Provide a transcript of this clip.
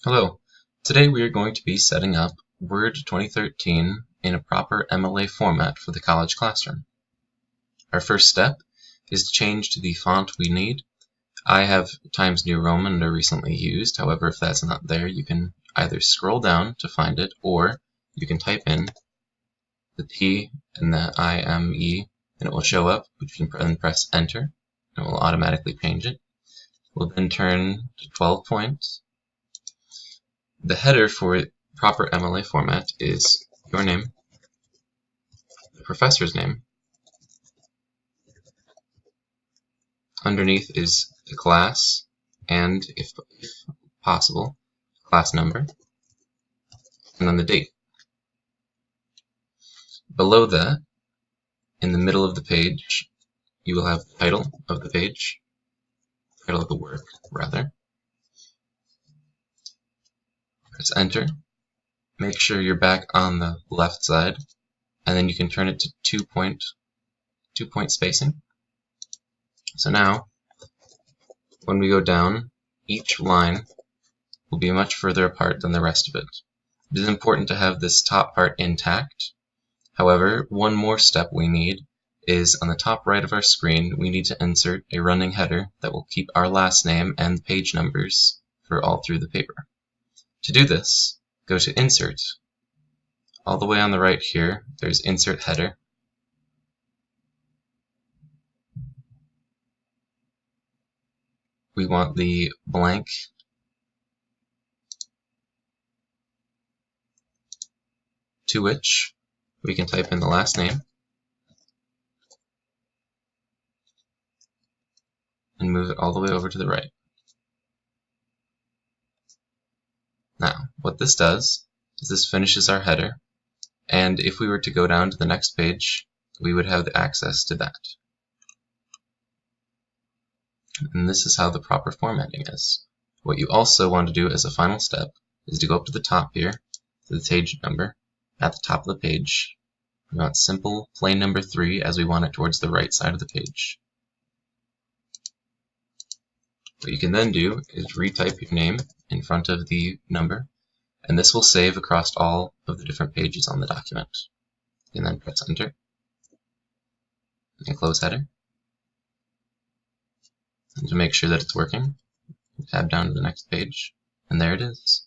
Hello. Today we are going to be setting up Word 2013 in a proper MLA format for the college classroom. Our first step is to change to the font we need. I have Times New Roman or recently used. However, if that's not there, you can either scroll down to find it, or you can type in the T and the IME and it will show up. You can then press enter and it will automatically change it. We'll then turn to 12 points. The header for proper MLA format is your name, the professor's name. Underneath is the class and, if possible, class number, and then the date. Below that, in the middle of the page, you will have the title of the page, title of the work, rather. Press enter. Make sure you're back on the left side, and then you can turn it to 2-point spacing. So now, when we go down, each line will be much further apart than the rest of it. It is important to have this top part intact. However, one more step we need is on the top right of our screen, we need to insert a running header that will keep our last name and page numbers for all through the paper. To do this, go to Insert. All the way on the right here, there's Insert Header. We want the blank to which we can type in the last name and move it all the way over to the right. Now, what this does is this finishes our header, and if we were to go down to the next page, we would have the access to that. And this is how the proper formatting is. What you also want to do as a final step is to go up to the top here, to the page number, at the top of the page. We want simple, plain number 3 as we want it towards the right side of the page. What you can then do is retype your name in front of the number, and this will save across all of the different pages on the document. You can then press enter and close header. And to make sure that it's working, tab down to the next page, and there it is.